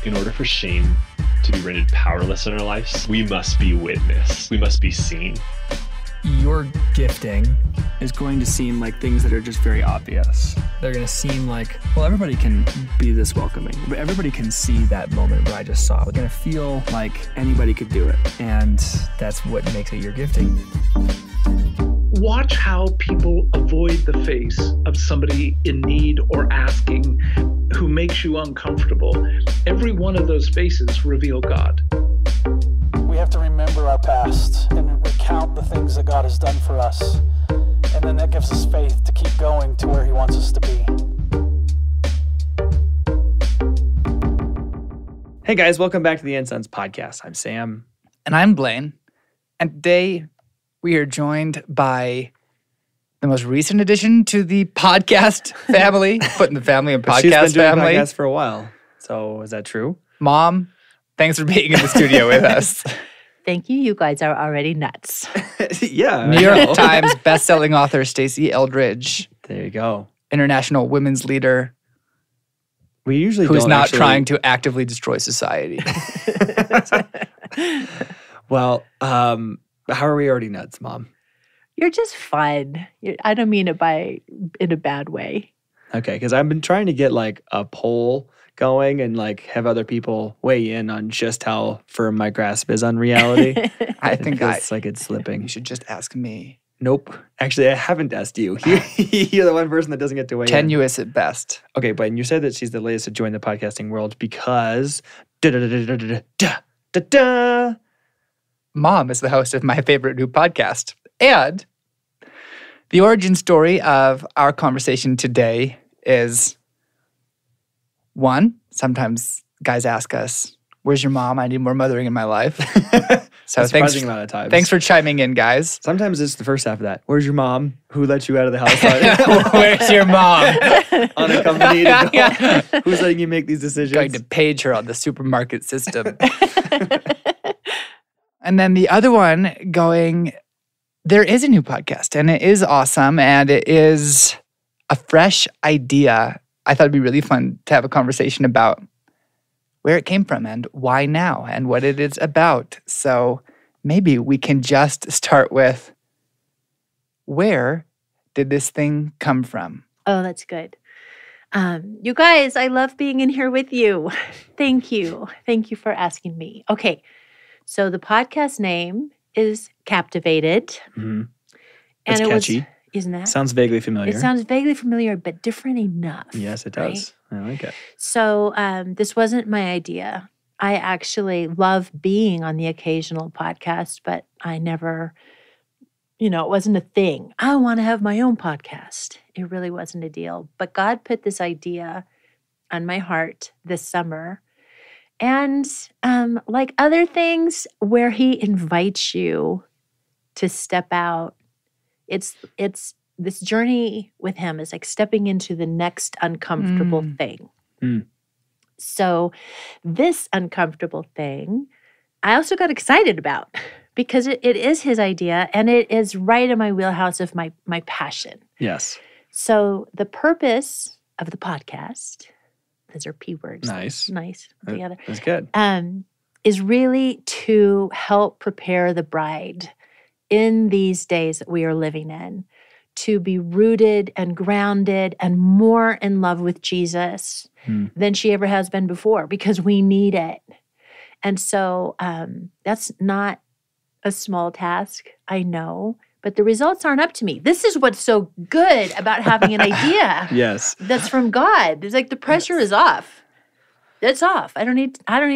in order for shame to be rendered powerless in our lives, we must be witnessed. We must be seen. Your gifting is going to seem like things that are just very obvious. They're going to seem like, well, everybody can be this welcoming. Everybody can see that moment where I just saw. We're going to feel like anybody could do it. And that's what makes it your gifting. Watch how people avoid the face of somebody in need or asking who makes you uncomfortable. Every one of those faces reveal God. We have to remember our past and recount the things that God has done for us. And then that gives us faith to keep going to where He wants us to be. Hey guys, welcome back to the Incense Podcast. I'm Sam. And I'm Blaine. And today we are joined by the most recent addition to the podcast family, putting the family and podcast She's been doing family. podcasts for a while. So is that true? Mom, thanks for being in the studio with us. Thank you. You guys are already nuts. Yeah. New York Times bestselling author Stacey Eldridge, There you go. international women's leader We usually who's don't not actually... trying to actively destroy society. Well, how are we already nuts, Mom? You're just fun. I don't mean it in a bad way. Okay, because I've been trying to get like a poll going and like have other people weigh in on just how firm my grasp is on reality. I think it's like it's slipping. you should just ask me. Nope. Actually, I haven't asked you. You're the one person that doesn't get to weigh in. Tenuous at best. Okay, but you said that she's the latest to join the podcasting world because Mom is the host of my favorite new podcast. And the origin story of our conversation today is one, sometimes guys ask us, where's your mom? I need more mothering in my life. So a surprising amount of times. Thanks for chiming in, guys. Sometimes it's the first half of that. Where's your mom? Who let you out of the house? Where's your mom? Unaccompanied. Who's letting you make these decisions? Going to page her on the supermarket system. And then the other one going, there is a new podcast and it is awesome and it is a fresh idea. I thought it'd be really fun to have a conversation about where it came from and why now and what it is about. So maybe we can just start with, where did this thing come from? Oh, that's good. You guys, I love being in here with you. Thank you. Thank you for asking me. Okay, so the podcast name is Captivated. Mm-hmm. And it's catchy. Isn't that? Sounds vaguely familiar. It sounds vaguely familiar, but different enough. Yes, it does. Right? I like it. So this wasn't my idea. I actually love being on the occasional podcast, but I never, it wasn't a thing. I want to have my own podcast. It really wasn't a deal. But God put this idea on my heart this summer. And like other things where He invites you to step out, it's this journey with Him is like stepping into the next uncomfortable thing. Mm. So this uncomfortable thing, I also got excited about because it is His idea and it is right in my wheelhouse of my passion. Yes. So the purpose of the podcast, those are P words. Nice. Nice together. That's good. Is really to help prepare the bride in these days that we are living in to be rooted and grounded and more in love with Jesus than she ever has been before because we need it. And so that's not a small task, I know, but the results aren't up to me. This is what's so good about having an idea. Yes. That's from God. It's like the pressure is off. It's off. I don't need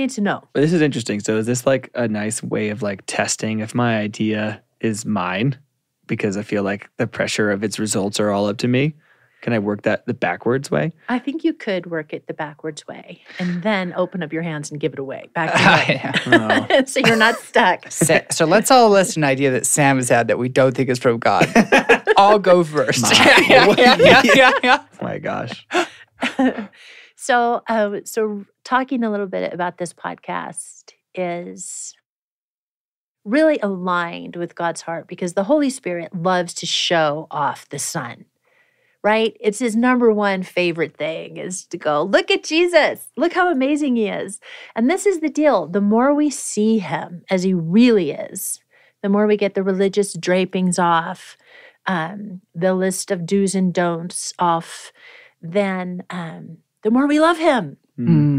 to know. But this is interesting. So is this like a nice way of like testing if my idea is mine? Because I feel like the pressure of its results are all up to me. Can I work that the backwards way? I think you could work it the backwards way and then open up your hands and give it away. Back to you. So you're not stuck. So let's all list an idea that Sam has had that we don't think is from God. I'll go first. Oh my gosh. So talking a little bit about this podcast is really aligned with God's heart because the Holy Spirit loves to show off the Son, right? It's his number one favorite thing is to go, look at Jesus. Look how amazing he is. And this is the deal. The more we see him as he really is, the more we get the religious drapings off, the list of do's and don'ts off, then the more we love him.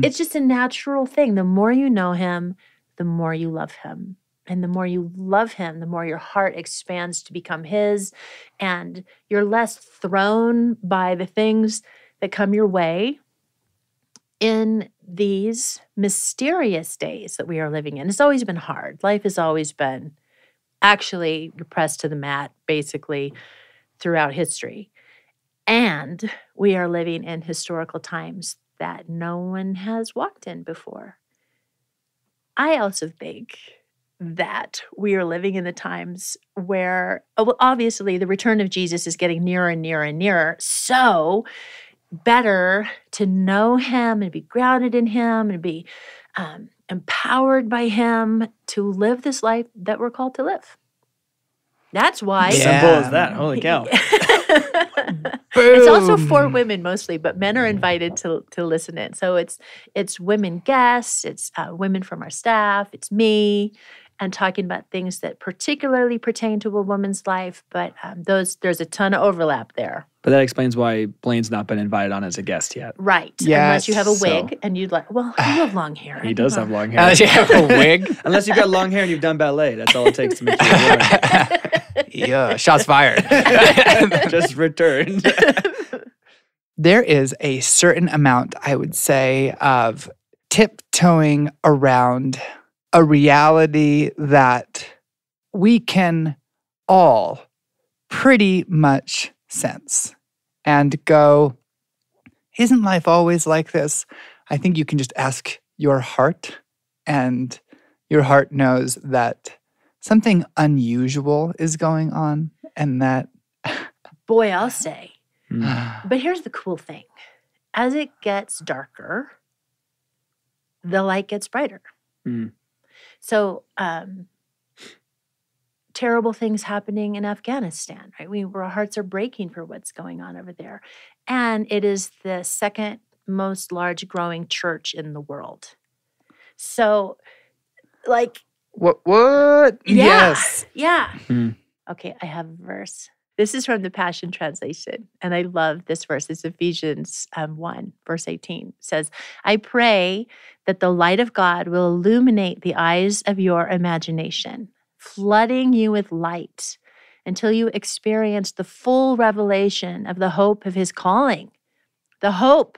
It's just a natural thing. The more you know him, the more you love him. And the more you love him, the more your heart expands to become his. And you're less thrown by the things that come your way in these mysterious days that we are living in. It's always been hard. Life has always been actually pressed to the mat, basically, throughout history. And we are living in historical times that no one has walked in before. I also think that we are living in the times where, well, obviously, the return of Jesus is getting nearer and nearer and nearer. So better to know him and be grounded in him and be empowered by him to live this life that we're called to live. That's why. Simple as that. Holy cow. It's also for women mostly, but men are invited to listen in. So it's women guests, it's women from our staff, it's me, and talking about things that particularly pertain to a woman's life. But there's a ton of overlap there. But that explains why Blaine's not been invited on as a guest yet. Right. Yes. Unless you have a wig and you'd like, well, you have long hair. He does have long hair. Unless you have a wig. Unless you've got long hair and you've done ballet. That's all it takes to make you a woman. Yeah, shots fired. Just returned. There is a certain amount, I would say, of tiptoeing around a reality that we can all pretty much sense and go, isn't life always like this? I think you can just ask your heart, and your heart knows that something unusual is going on, and that... Boy, I'll say. But here's the cool thing. As it gets darker, the light gets brighter. So terrible things happening in Afghanistan, right? Our hearts are breaking for what's going on over there. And it is the second most large growing church in the world. So, like... What? Yeah, Yes. Yeah. Okay, I have a verse. This is from the Passion Translation, and I love this verse. It's Ephesians 1, verse 18. It says, I pray that the light of God will illuminate the eyes of your imagination, flooding you with light until you experience the full revelation of the hope of his calling. The hope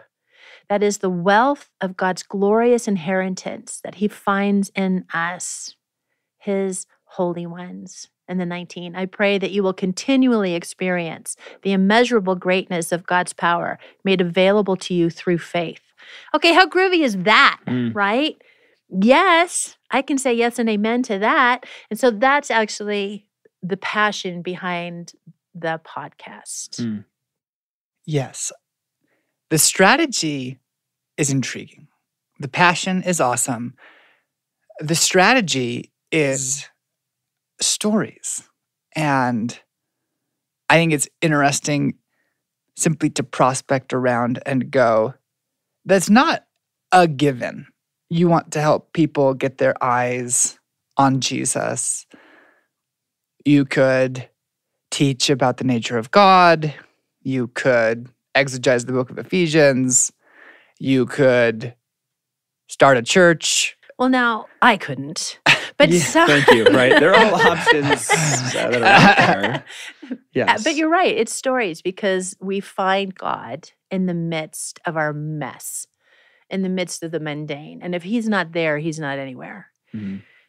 that is the wealth of God's glorious inheritance that he finds in us, his holy ones. And the 19, I pray that you will continually experience the immeasurable greatness of God's power made available to you through faith. Okay, how groovy is that, right? Yes, I can say yes and amen to that. And so that's actually the passion behind the podcast. Yes. The strategy is intriguing. The passion is awesome. The strategy is stories. And I think it's interesting simply to prospect around and go, that's not a given. You want to help people get their eyes on Jesus. You could teach about the nature of God. You could exegete the book of Ephesians. You could start a church. Well, now, I couldn't. But thank you. Right. There are all options that are out there. Yes. But you're right. It's stories because we find God in the midst of our mess, in the midst of the mundane. And if he's not there, he's not anywhere.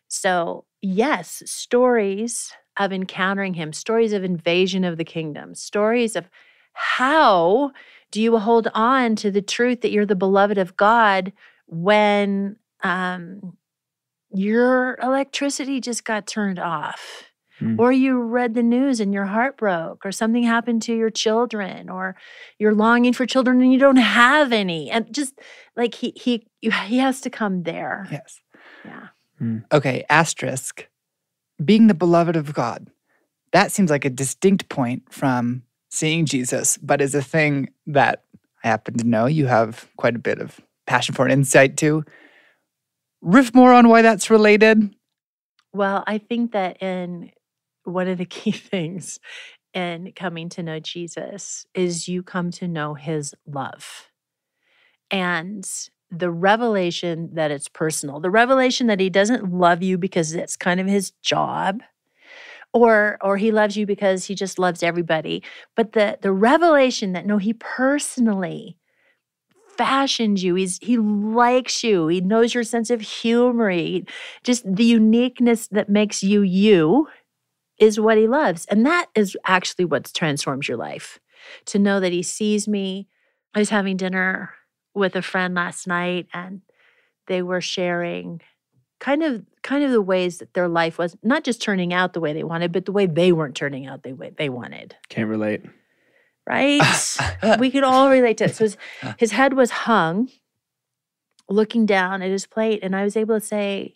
So, yes, stories of encountering him, stories of invasion of the kingdom, stories of how do you hold on to the truth that you're the beloved of God when your electricity just got turned off, or you read the news and your heart broke, or something happened to your children, or you're longing for children and you don't have any, and just like he has to come there. Yes. Yeah. Okay, asterisk. Being the beloved of God. That seems like a distinct point from seeing Jesus, but is a thing that I happen to know you have quite a bit of passion for and insight to. Riff more on why that's related. Well, I think that in one of the key things in coming to know Jesus is you come to know his love. And the revelation that it's personal, the revelation that he doesn't love you because it's kind of his job, or he loves you because he just loves everybody. But the revelation that no, he personally fashioned you. He likes you. He knows your sense of humor. Just the uniqueness that makes you you is what he loves. And that is actually what transforms your life. To know that he sees me. I was having dinner with a friend last night, and they were sharing kind of the ways that their life was not just turning out the way they wanted, but the way they weren't turning out the way they wanted. Can't relate. Right? We could all relate to it. So his head was hung, looking down at his plate, and I was able to say,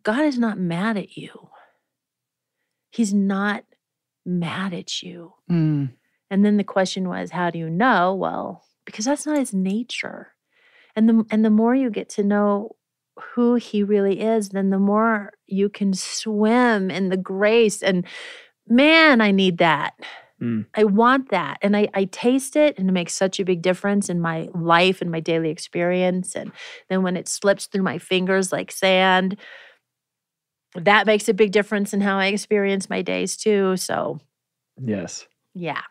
God is not mad at you. He's not mad at you. Mm. And then the question was, how do you know? Well, because that's not his nature. And the more you get to know who he really is, then the more you can swim in the grace. And man, I need that. I want that. And I taste it, and it makes such a big difference in my life and my daily experience. And then when it slips through my fingers like sand, that makes a big difference in how I experience my days too. So, yes. Yeah.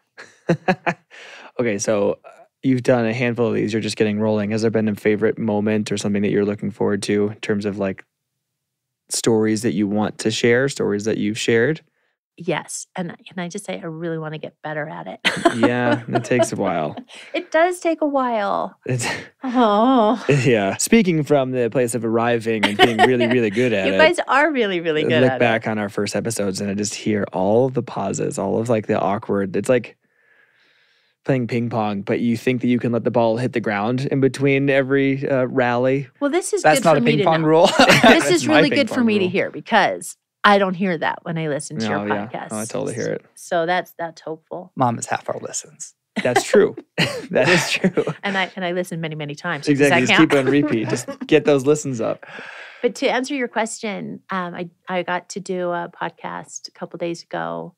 Okay, so you've done a handful of these. You're just getting rolling. Has there been a favorite moment or something that you're looking forward to in terms of like stories that you want to share, stories that you've shared? Yes. And can I just say, I really want to get better at it. Yeah, it takes a while. It does take a while. Oh. Yeah. Speaking from the place of arriving and being really, really good at it. You guys are really, really good at it. I look back on our first episodes and I just hear all of the pauses, all of like the awkward. It's like playing ping pong, but you think that you can let the ball hit the ground in between every rally. Well, this is That's good not for a me ping to pong know. rule. This is really my good ping for pong me to rule. hear because I don't hear that when I listen to your Yeah. podcast. Oh, I totally hear it. So that's hopeful. Mom is half our listens. That's true. That is true. And I listen many, many times. Exactly. Does that Just count? keep it on repeat. Just get those listens up. But to answer your question, I got to do a podcast a couple days ago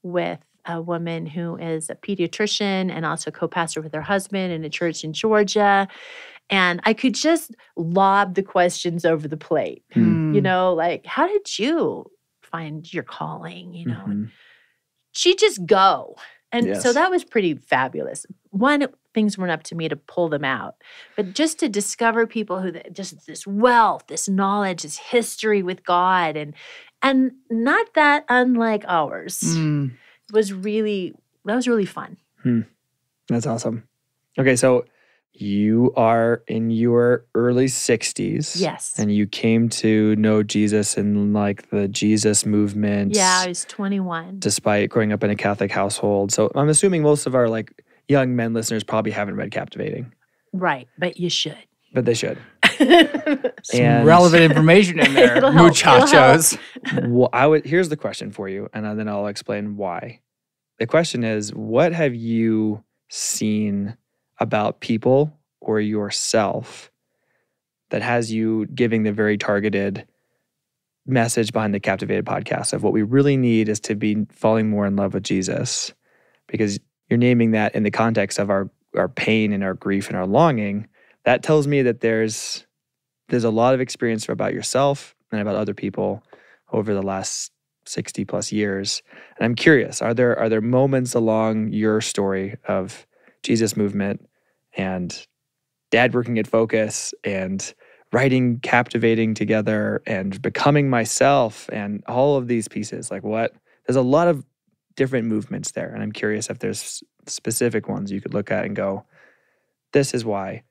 with a woman who is a pediatrician and also co-pastor with her husband in a church in Georgia. And I could just lob the questions over the plate, like, how did you find your calling, And she'd just go. And so that was pretty fabulous. One, things weren't up to me to pull them out, but just to discover people who just this wealth, this knowledge, this history with God, and not that unlike ours, was really fun. That's awesome. Okay, so you are in your early 60s. Yes. And you came to know Jesus in like the Jesus movement. Yeah, I was 21. Despite growing up in a Catholic household. So I'm assuming most of our like young men listeners probably haven't read Captivating. Right, but you should. But they should. Some relevant information in there, It'll help. muchachos. Here's the question for you, and then I'll explain why. The question is, what have you seen about people or yourself that has you giving the very targeted message behind the Captivated podcast of what we really need is to be falling more in love with Jesus? Because you're naming that in the context of our pain and our grief and our longing. That tells me that there's a lot of experience about yourself and about other people over the last 60 plus years. And I'm curious, are there moments along your story of Jesus movement and Dad working at Focus and writing Captivating together and becoming myself and all of these pieces? Like there's a lot of different movements there. And I'm curious if there's specific ones you could look at and go, this is why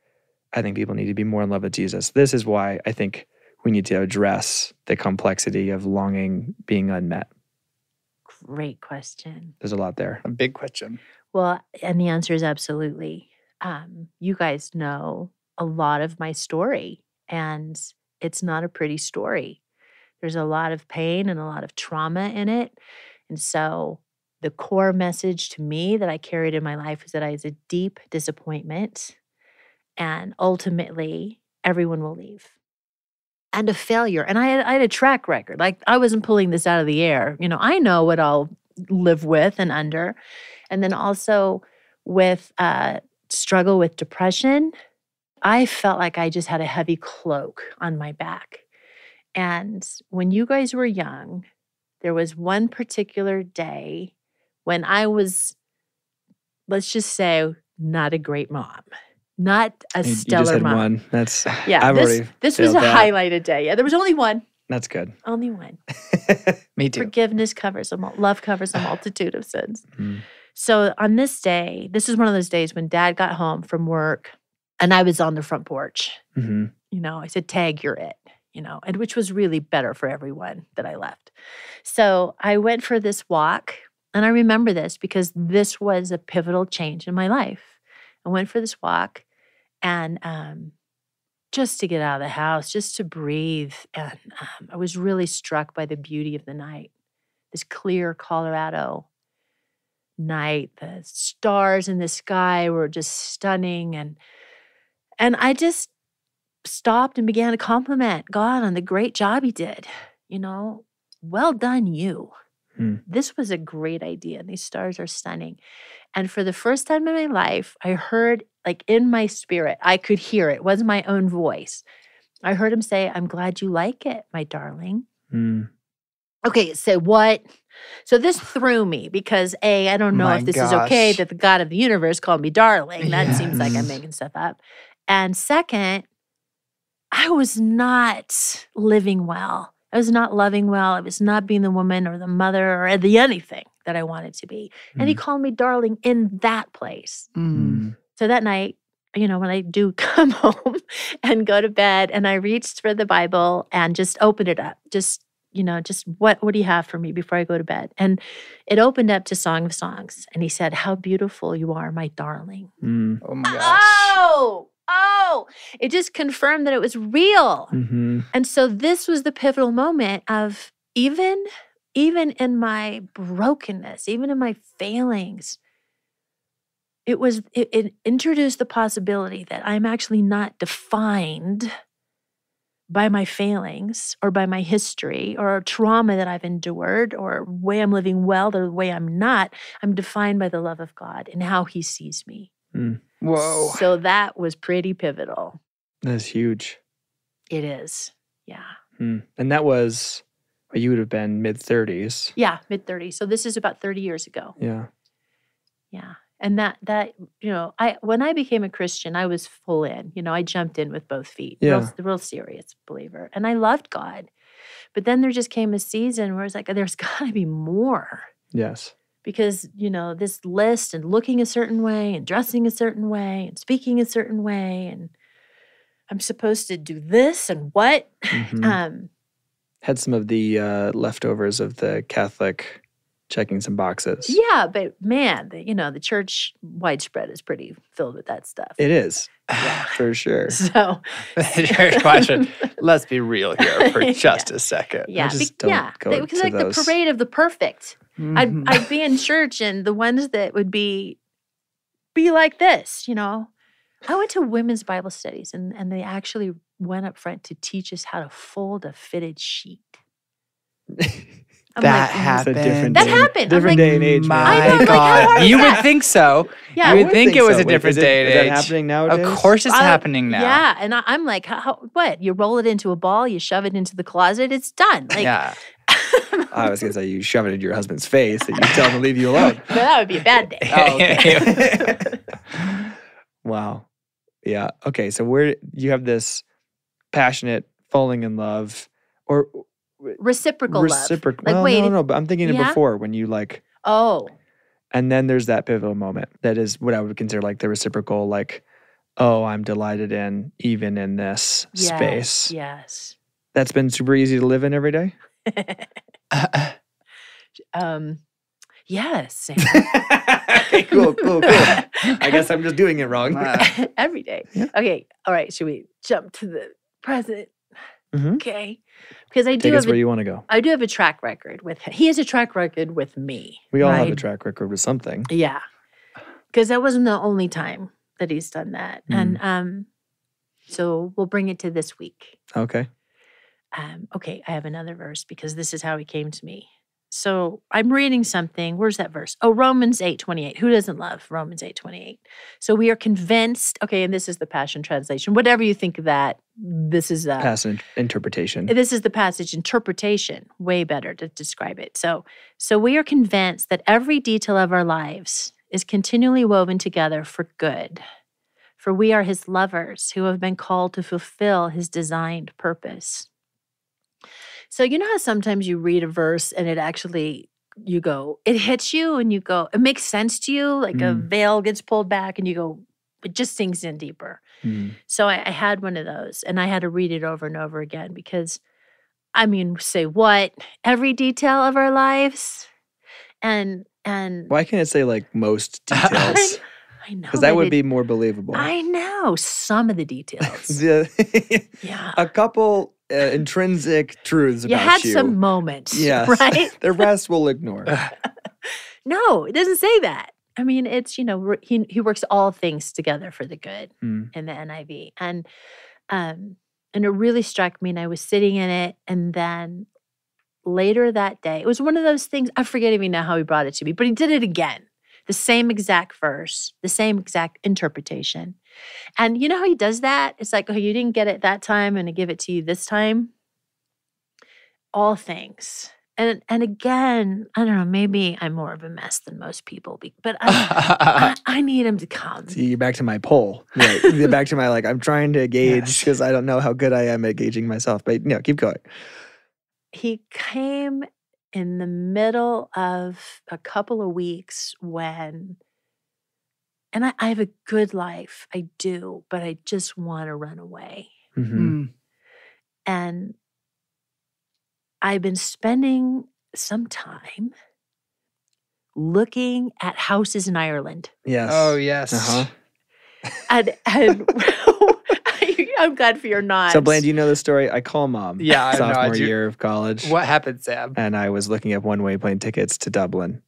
I think people need to be more in love with Jesus. This is why I think we need to address the complexity of longing being unmet. Great question. There's a lot there. A big question. Well, and the answer is absolutely. You guys know a lot of my story, and it's not a pretty story. There's a lot of pain and a lot of trauma in it. And so the core message to me that I carried in my life was that I was a deep disappointment, and ultimately everyone will leave. And a failure. And I had a track record. Like, I wasn't pulling this out of the air. I know what I'll live with and under. And then also with struggle with depression, I felt like I just had a heavy cloak on my back. And when you guys were young, there was one particular day when I was, let's just say, not a great mom. Not a stellar You just had mom. one. That's Yeah, this was a highlighted day. Yeah, there was only one. That's good. Only one. Me too. Forgiveness love covers a multitude of sins. So on this day, this is one of those days when Dad got home from work and I was on the front porch. I said, Tag, you're it. And which was really better for everyone that I left. So I went for this walk, and I remember this because this was a pivotal change in my life. I went for this walk, and just to get out of the house, just to breathe. And I was really struck by the beauty of the night. This clear Colorado night, the stars in the sky were just stunning. And I just stopped and began to compliment God on the great job he did. Well done, you. This was a great idea. And these stars are stunning. And for the first time in my life, I heard, like in my spirit, I could hear it. It wasn't my own voice. I heard him say, I'm glad you like it, my darling. Okay, so what? So this threw me because A, I don't know if this is okay that the God of the universe called me darling. That seems like I'm making stuff up. And second, I was not living well. I was not loving well. I was not being the woman or the mother or the anything that I wanted to be. And he called me darling in that place. So that night, when I do come home and go to bed, and I reached for the Bible and just opened it up. Just what do you have for me before I go to bed? And it opened up to Song of Songs. And he said, how beautiful you are, my darling. Oh my gosh. Oh, it just confirmed that it was real. And so this was the pivotal moment of even in my brokenness, even in my failings, it introduced the possibility that I'm actually not defined by my failings or by my history or trauma that I've endured or the way I'm living well or the way I'm not. I'm defined by the love of God and how he sees me. Whoa. So that was pretty pivotal. That's huge. It is. Yeah. And that was, you would have been mid-30s. Yeah, mid-30s. So this is about 30 years ago. Yeah. Yeah. And that when I became a Christian, I was full in. I jumped in with both feet. Yeah. Real serious believer. And I loved God. But then there just came a season where it's like, there's got to be more. Yes. Because, this list and looking a certain way and dressing a certain way and speaking a certain way. And I'm supposed to do this and what? Had some of the leftovers of the Catholic checking some boxes. Yeah, but man, the church widespread is pretty filled with that stuff. It is, for sure. So, question. Let's be real here for just a second. Yeah, go because to like those. the parade of the perfect. I'd be in church, and the ones that would be like this, I went to women's Bible studies, and they actually went up front to teach us how to fold a fitted sheet. That happened. That happened. Different day and age. My I know, like, how hard God. is You that? would think so. Yeah, you I would think it was a Wait, different day and is age. that happening nowadays? Of course it's happening now. Yeah, and I'm like, what? You roll it into a ball, you shove it into the closet, it's done. Like, Yeah. I was going to say you shove it into your husband's face and you tell him to leave you alone. No, that would be a bad day. Oh, okay. Wow. Yeah. Okay. So where you have this passionate falling in love or Reciprocal love. Like, Like, well, no. But I'm thinking of yeah? before when you like. Oh. And then there's that pivotal moment that is what I would consider like the reciprocal, like, oh, I'm delighted in even in this space. Yes. That's been super easy to live in every day. Yes. Sam. Okay, cool. I guess I'm just doing it wrong. Every day. Yeah. Okay. All right. Should we jump to the present? Mhm. Okay. Because I do Take us have where you want to go. I do have a track record with him. He has a track record with me. We all have a right? track record with something. Yeah. Because that wasn't the only time that he's done that. Mm. And so we'll bring it to this week. Okay. Okay, I have another verse because this is how he came to me. So I'm reading something. Where's that verse? Oh, Romans 8:28. Who doesn't love Romans 8:28? So we are convinced. Okay, and this is the Passion Translation. Whatever you think of that, this is Passage interpretation. This is the passage interpretation. Way better to describe it. So we are convinced that every detail of our lives is continually woven together for good. For we are his lovers who have been called to fulfill his designed purpose. So you know how sometimes you read a verse and it actually, you go, it hits you and you go, it makes sense to you, like a veil gets pulled back and you go, it just sinks in deeper. So I had one of those and I had to read it over and over again because, I mean, say what? Every detail of our lives? And Why can't it say like most details? I know. Because that would be more believable. I know some of the details. Yeah. A couple intrinsic truths You about had you. some moments, Yes. right? The rest we'll ignore. No, it doesn't say that. I mean, it's, he works all things together for the good in the NIV. And it really struck me and I was sitting in it and then later that day, it was one of those things, I forget even now how he brought it to me, but he did it again. The same exact verse, the same exact interpretation. And you know how he does that? It's like, oh, you didn't get it that time and I give it to you this time. All things. And again, I don't know, maybe I'm more of a mess than most people, but I need him to come. See, you're back to my poll. Right. You're back to my, I'm trying to gauge because I don't know how good I am at gauging myself. But no, keep going. He came in the middle of a couple of weeks when, and I have a good life, I do, but I just want to run away. And I've been spending some time looking at houses in Ireland. Yes. Oh, yes. Uh-huh. And I'm glad for your nods. So, Blaine, do you know the story? I call mom. Yeah, I know. Sophomore year of college. What happened, Sam? And I was looking at one-way plane tickets to Dublin.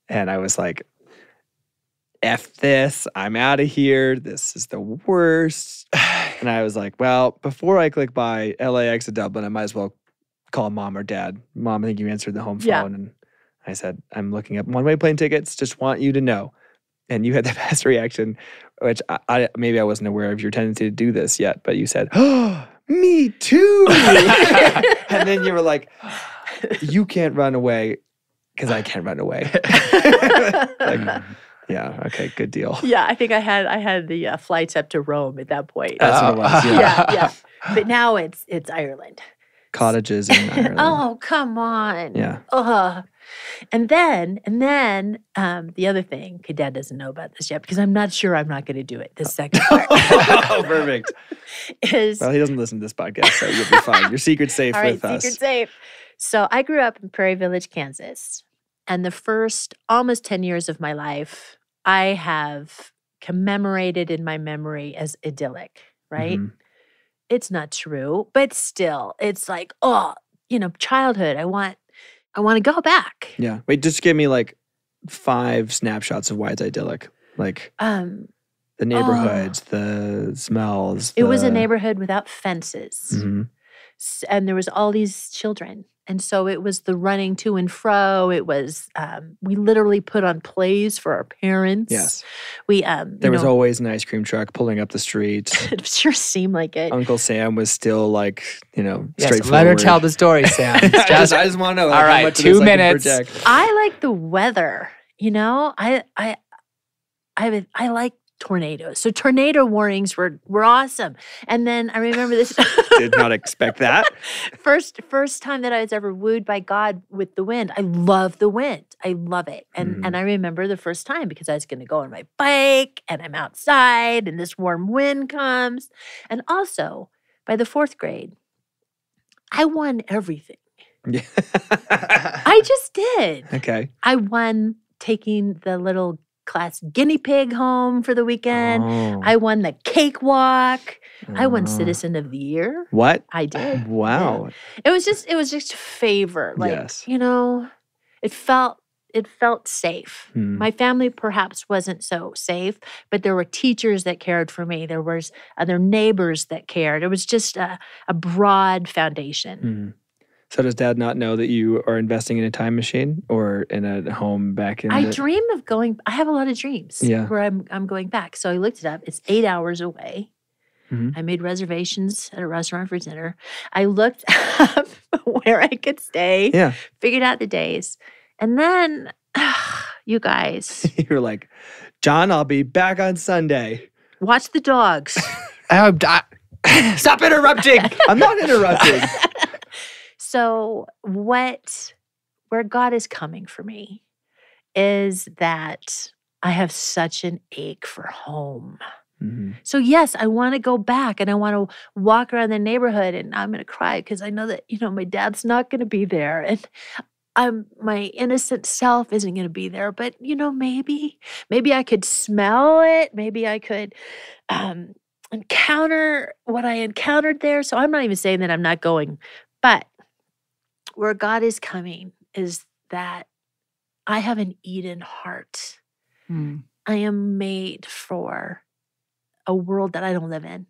And I was like, F this. I'm out of here. This is the worst. And I was like, well, before I click buy LAX to Dublin, I might as well call mom or dad. Mom, I think you answered the home phone. Yeah. And I said, I'm looking up one-way plane tickets. Just want you to know. And you had the best reaction, which I maybe I wasn't aware of your tendency to do this yet, but you said, oh, me too. And then you were like, you can't run away because I can't run away. Yeah, okay, good deal. Yeah, I think I had the flights up to Rome at that point. That's what it was, yeah. Yeah. But now it's Ireland. Cottages in Ireland. Oh, come on. Yeah. And then the other thing, okay, Dad doesn't know about this yet because I'm not sure I'm not going to do it. The second part. Oh, perfect. Well, he doesn't listen to this podcast, so you'll be fine. Your secret's safe with us. Secret safe. So I grew up in Prairie Village, Kansas. And the first almost 10 years of my life, I have commemorated in my memory as idyllic, right? Mm-hmm. It's not true, but still, it's like, childhood. I want to go back. Yeah. Wait, just give me 5 snapshots of why it's idyllic. The neighborhoods, the smells. It was a neighborhood without fences. Mm-hmm. And there was all these children. And so it was the running to and fro. It was, we literally put on plays for our parents. Yes. There was always an ice cream truck pulling up the street. It sure seemed like it. Uncle Sam was still straightforward. Let her tell the story, Sam. I just want to know. All right, 2 minutes. I like the weather. I like tornadoes. So tornado warnings were awesome. And then I remember this. Did not expect that. First time that I was ever wooed by God with the wind. I love the wind. I love it. And I remember the first time because I was going to go on my bike and I'm outside and this warm wind comes. And also by the 4th grade, I won everything. I just did. Okay. I won taking the little class guinea pig home for the weekend. Oh. I won the cakewalk. I won Citizen of the Year. What? I did. Wow. It was just a favor. Like, Yes. it felt safe. My family perhaps wasn't so safe, but there were teachers that cared for me. There was other neighbors that cared. It was just a broad foundation. So does Dad not know that you are investing in a time machine or in a home back in I dream of going. I have a lot of dreams Yeah. where I'm going back. So I looked it up. It's 8 hours away. I made reservations at a restaurant for dinner. I looked up where I could stay. Yeah. Figured out the days. And then, you guys, You're like, John, I'll be back on Sunday. watch the dogs. Stop interrupting. I'm not interrupting. So where God is coming for me is that I have such an ache for home. So yes, I want to go back and I want to walk around the neighborhood and I'm going to cry because I know that, my dad's not going to be there and my innocent self isn't going to be there. But, maybe I could smell it. Maybe I could encounter what I encountered there. So I'm not even saying that I'm not going, but where God is coming is that I have an Eden heart. I am made for a world that I don't live in.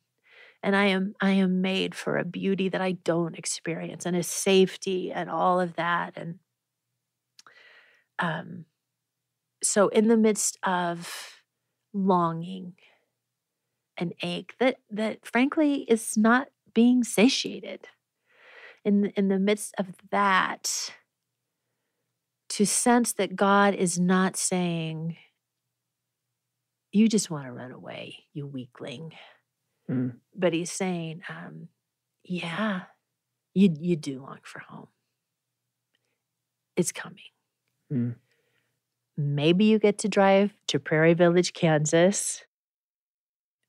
And I am made for a beauty that I don't experience and a safety and all of that. And so in the midst of longing and ache that frankly is not being satiated, in the midst of that, to sense that God is not saying, you just want to run away, you weakling. But he's saying, yeah, you do long for home. It's coming. Maybe you get to drive to Prairie Village, Kansas.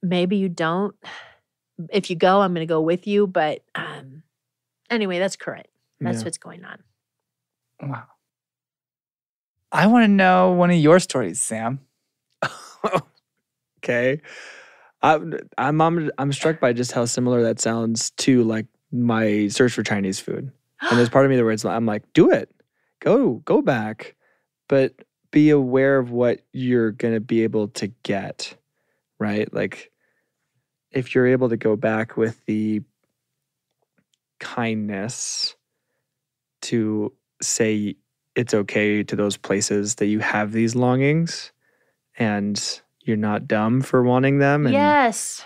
Maybe you don't. If you go, I'm going to go with you. But anyway, that's current. That's what's going on. Wow. I want to know one of your stories, Sam. Okay. I'm struck by just how similar that sounds to like my search for Chinese food. And there's part of me that I'm like, do it. Go back. But be aware of what you're going to be able to get, right? Like if you're able to go back with the kindness to say it's okay to those places that you have these longings and you're not dumb for wanting them. And yes.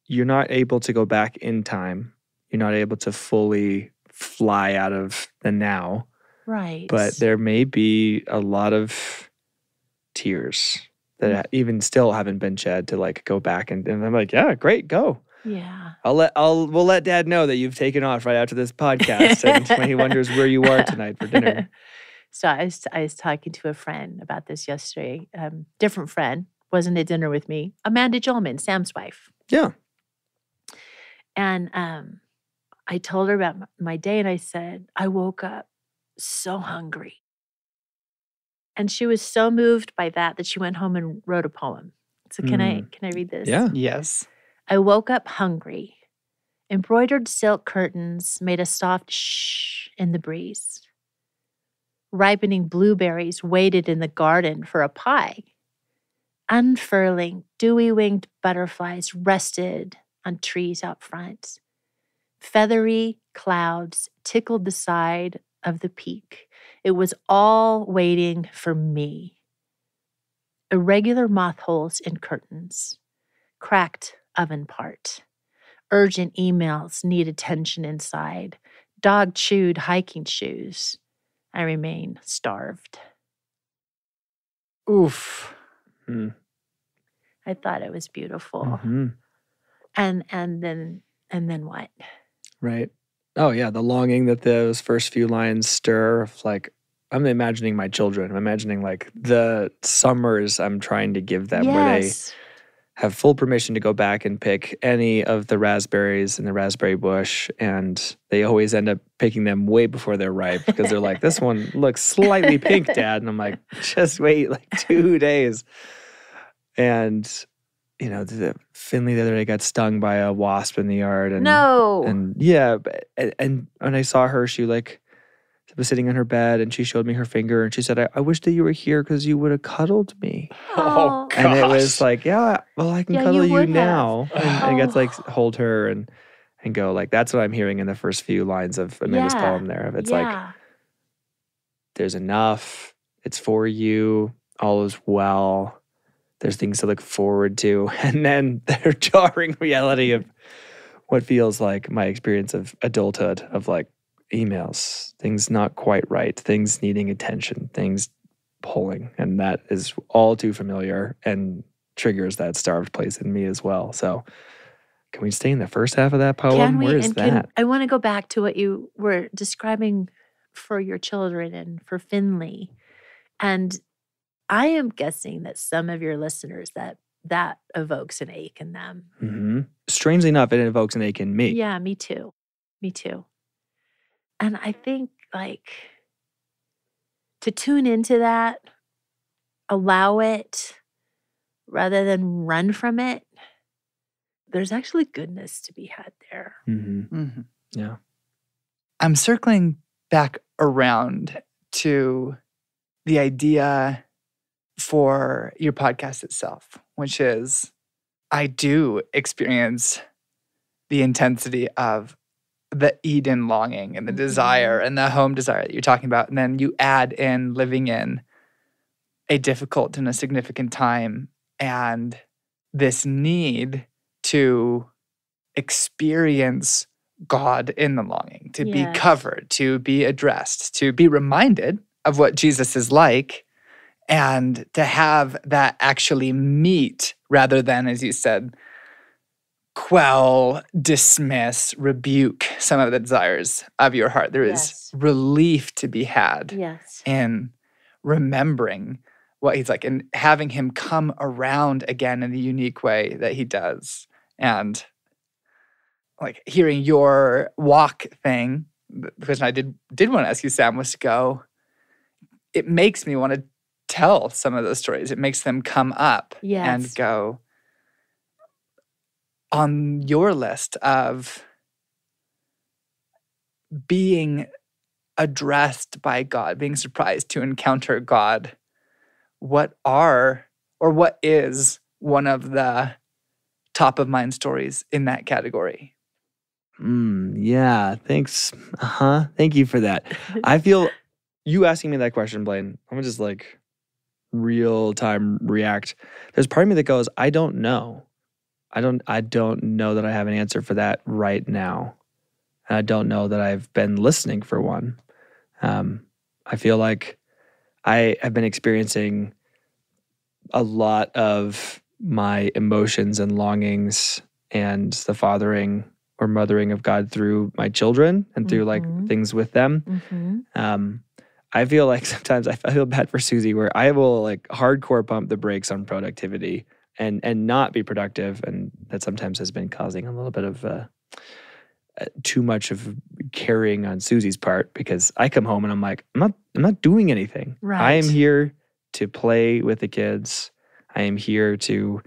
You're not able to go back in time. You're not able to fully fly out of the now. Right. But there may be a lot of tears that even still haven't been shed to like go back and I'm like, yeah, great, go. Yeah. We'll let Dad know that you've taken off right after this podcast and when he wonders where you are tonight for dinner. So I was talking to a friend about this yesterday. Different friend, wasn't at dinner with me. Amanda Jolman, Sam's wife. Yeah. And I told her about my day and I said, I woke up so hungry. And she was so moved by that she went home and wrote a poem. So can I read this? Yeah. Yes. I woke up hungry. Embroidered silk curtains made a soft shh in the breeze. Ripening blueberries waited in the garden for a pie. Unfurling, dewy-winged butterflies rested on trees out front. Feathery clouds tickled the side of the peak. It was all waiting for me. Irregular moth holes in curtains. Cracked oven part. Urgent emails need attention inside. Dog-chewed hiking shoes. I remain starved. Oof. I thought it was beautiful. Mm-hmm. And then what? Right. Oh yeah, the longing that those first few lines stir of like I'm imagining my children. I'm imagining like the summers I'm trying to give them where they have full permission to go back and pick any of the raspberries in the raspberry bush. And they always end up picking them way before they're ripe because they're like, this one looks slightly pink, Dad. And I'm like, just wait like 2 days. And, you know, Finley the other day got stung by a wasp in the yard. And, No. And yeah. And when I saw her, she like was sitting on her bed and she showed me her finger and she said, I wish that you were here because you would have cuddled me. Oh, And it was like, yeah, well, I can Yeah, cuddle you you would now. And I got to like Oh. hold her and go like, that's what I'm hearing in the first few lines of Amanda's Yeah. poem there. It's like, there's enough. It's for you. All is well. There's things to look forward to. And then the jarring reality of what feels like my experience of adulthood, of like emails, things not quite right, things needing attention, things pulling. And that is all too familiar and triggers that starved place in me as well. So can we stay in the first half of that poem? Can we? Where is that? I want to go back to what you were describing for your children and for Finley. And I am guessing that some of your listeners that evokes an ache in them. Mm-hmm. Strangely enough, it evokes an ache in me. Yeah, me too. Me too. And I think like to tune into that, allow it rather than run from it, there's actually goodness to be had there. Mm-hmm. Mm-hmm. Yeah. I'm circling back around to the idea for your podcast itself, which is I do experience the intensity of the Eden longing and the desire and the home desire that you're talking about. And then you add in living in a difficult and a significant time and this need to experience God in the longing, to be Yes. covered, to be addressed, to be reminded of what Jesus is like, and to have that actually meet rather than, as you said, quell, dismiss, rebuke some of the desires of your heart. There is Yes. relief to be had Yes. in remembering what he's like and having him come around again in the unique way that he does. And like hearing your walk thing, the question I did want to ask you, Sam, was to go, it makes me want to tell some of those stories. It makes them come up and Yes. go on your list of being addressed by God, being surprised to encounter God. What is one of the top of mind stories in that category? Yeah, thanks. Thank you for that. I feel you asking me that question, Blaine, I'm gonna just like real time react. There's part of me that goes, I don't know. I don't know that I have an answer for that right now. And I don't know that I've been listening for one. I feel like I have been experiencing a lot of my emotions and longings and the fathering or mothering of God through my children and through like things with them. Mm-hmm. I feel like sometimes I feel bad for Susie where I will like hardcore pump the brakes on productivity and not be productive. And that sometimes has been causing a little bit of too much of carrying on Susie's part because I come home and I'm like, I'm not doing anything. Right. I am here to play with the kids. I am here to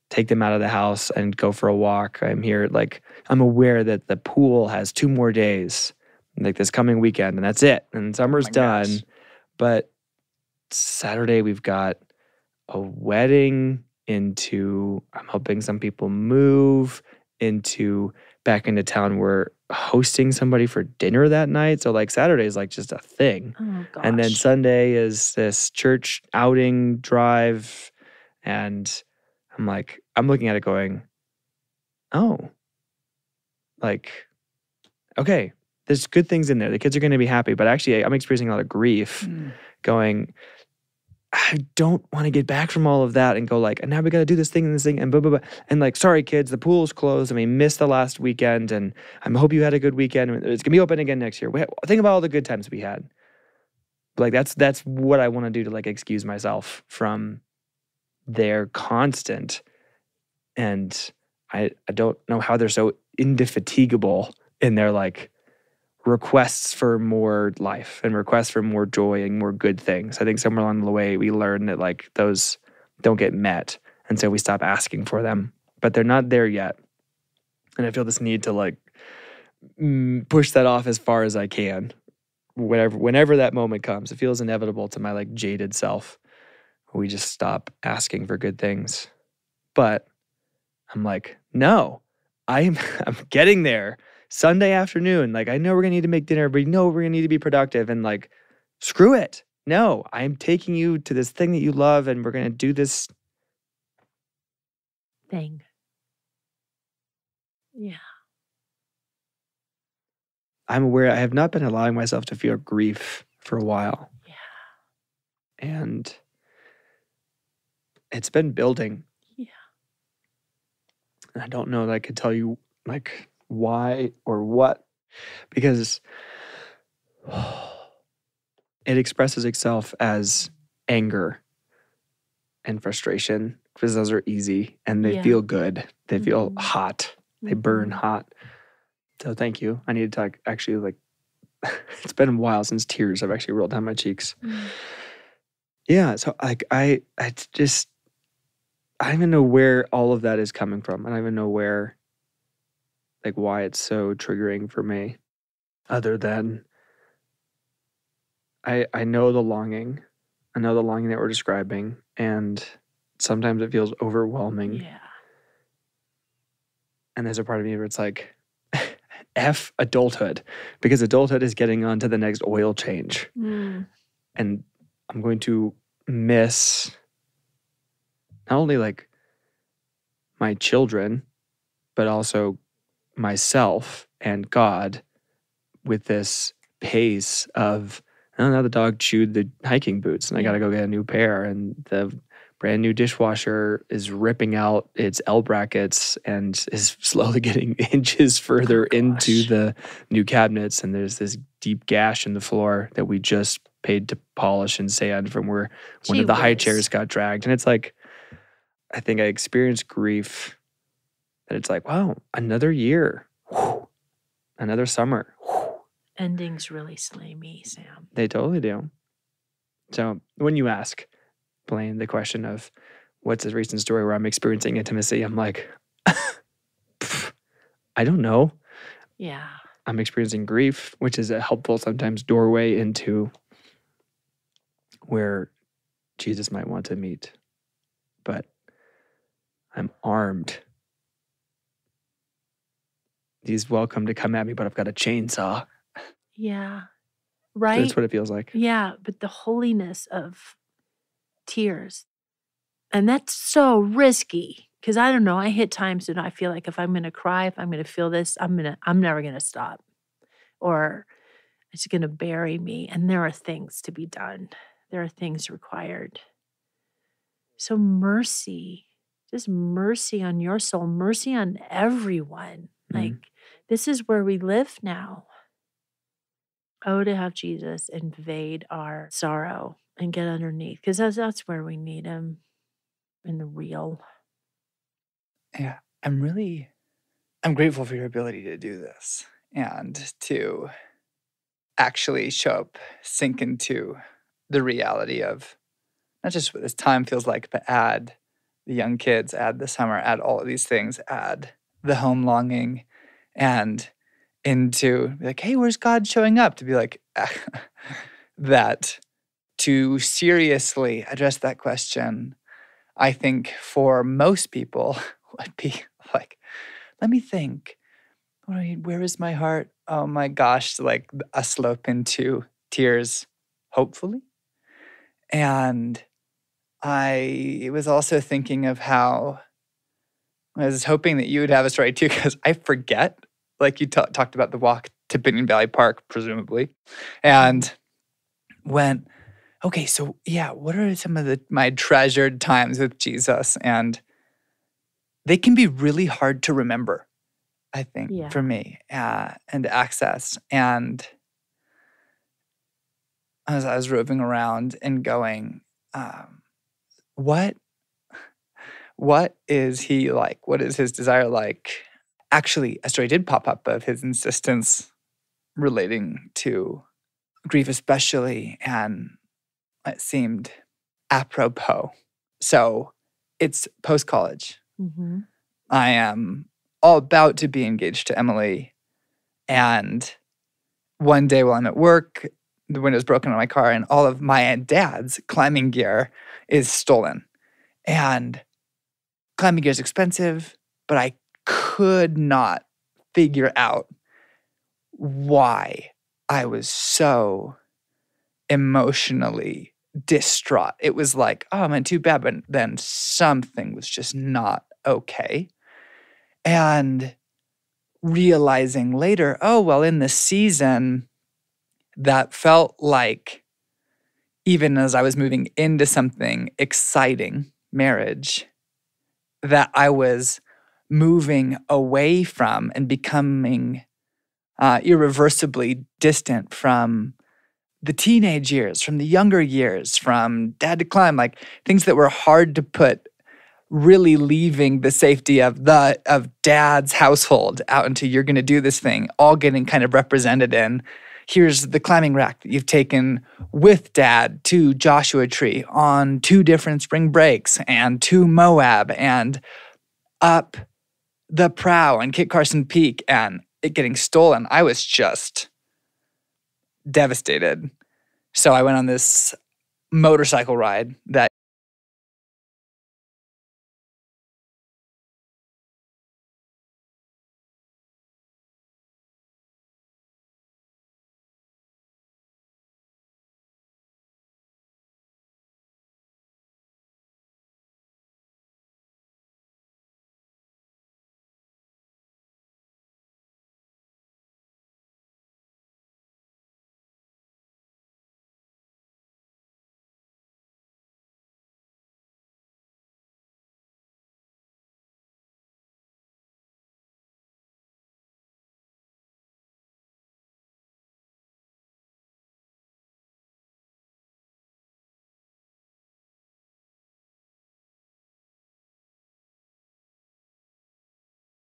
take them out of the house and go for a walk. I'm here, like, I'm aware that the pool has 2 more days, like this coming weekend, and that's it. And summer's done. Gosh. But Saturday we've got a wedding into, I'm hoping some people move into back into town. We're hosting somebody for dinner that night. So like Saturday is like just a thing. Oh gosh. And then Sunday is this church outing drive. And I'm like, I'm looking at it going, oh, like, okay, there's good things in there. The kids are going to be happy. But actually, I'm experiencing a lot of grief going, I don't want to get back from all of that and go like, and now we got to do this thing and this thing and blah, blah, blah. And like, sorry, kids, the pool's closed and we missed the last weekend. And I hope you had a good weekend. It's going to be open again next year. Think about all the good times we had. Like, that's what I want to do to like excuse myself from their constant And I don't know how they're so indefatigable in their like requests for more life and requests for more joy and more good things. I think somewhere along the way we learn that like those don't get met. And so we stop asking for them, but they're not there yet. And I feel this need to like push that off as far as I can. Whenever that moment comes, it feels inevitable to my like jaded self. We just stop asking for good things. But I'm like, no, I'm getting there. Sunday afternoon, like I know we're gonna need to make dinner, but know we're gonna need to be productive, and like, screw it. No, I'm taking you to this thing that you love, and we're gonna do this thing. Yeah. I'm aware I have not been allowing myself to feel grief for a while. Yeah. And it's been building. Yeah. And I don't know that I could tell you like why or what, because it expresses itself as anger and frustration, because those are easy and they feel good. They feel hot. They burn hot. So thank you. I need to talk actually like it's been a while since tears have actually rolled down my cheeks. Yeah, so like I don't even know where all of that is coming from. I don't even know where, like, why it's so triggering for me, other than I know the longing. I know the longing that we're describing, and sometimes it feels overwhelming. Yeah. And there's a part of me where it's like, F adulthood, because adulthood is getting on to the next oil change. And I'm going to miss not only like my children, but also myself and God with this pace of, oh, now the dog chewed the hiking boots and I got to go get a new pair. And the brand new dishwasher is ripping out its L brackets and is slowly getting inches further into the new cabinets. And there's this deep gash in the floor that we just paid to polish and sand from where one of the high chairs got dragged. And it's like, I think I experienced grief that it's like, wow, another year, another summer. Endings really slay me, Sam. They totally do. So when you ask, Blaine, the question of what's the recent story where I'm experiencing intimacy, I'm like, I don't know. Yeah. I'm experiencing grief, which is a helpful sometimes doorway into where Jesus might want to meet. But I'm armed. He's welcome to come at me, but I've got a chainsaw. Yeah. Right? So that's what it feels like. Yeah, but the holiness of tears. And that's so risky. Because I don't know, I hit times when I feel like if I'm going to cry, if I'm going to feel this, I'm never going to stop. Or it's going to bury me. And there are things to be done. There are things required. So mercy, just mercy on your soul, mercy on everyone. Like, this is where we live now. Oh, to have Jesus invade our sorrow and get underneath, because that's where we need him in the real. Yeah, I'm grateful for your ability to do this and to actually show up, sink into the reality of not just what this time feels like, but add the young kids, add the summer, add all of these things, add the home longing, and into like, hey, where's God showing up? To be like, that, to seriously address that question, I think for most people would be like, let me think. Where is my heart? Oh my gosh, like a slope into tears, hopefully. And I was also thinking of how I was hoping that you would have a story too, because I forget. Like you talked about the walk to Pinyon Valley Park, presumably, and went, okay, so yeah, what are some of my treasured times with Jesus? And they can be really hard to remember, I think, for me, and access. And as I was roving around and going, what what is he like? What is his desire like? Actually, a story did pop up of his insistence relating to grief especially, and it seemed apropos. So it's post-college. Mm-hmm. I am all about to be engaged to Emily, and one day while I'm at work, the window's broken on my car and all of my dad's climbing gear is stolen. And climbing gear is expensive, but I could not figure out why I was so emotionally distraught. It was like, oh man, too bad, but then something was just not okay. And realizing later, oh, well, in the season, that felt like, even as I was moving into something exciting, marriage, that I was moving away from and becoming irreversibly distant from the teenage years, from the younger years, from dad to climb, like things that were hard to put, really leaving the safety of dad's household out into you're going to do this thing, all getting kind of represented in here's the climbing rack that you've taken with dad to Joshua Tree on 2 different spring breaks and to Moab and up the Prow and Kit Carson Peak and it getting stolen. I was just devastated. So I went on this motorcycle ride that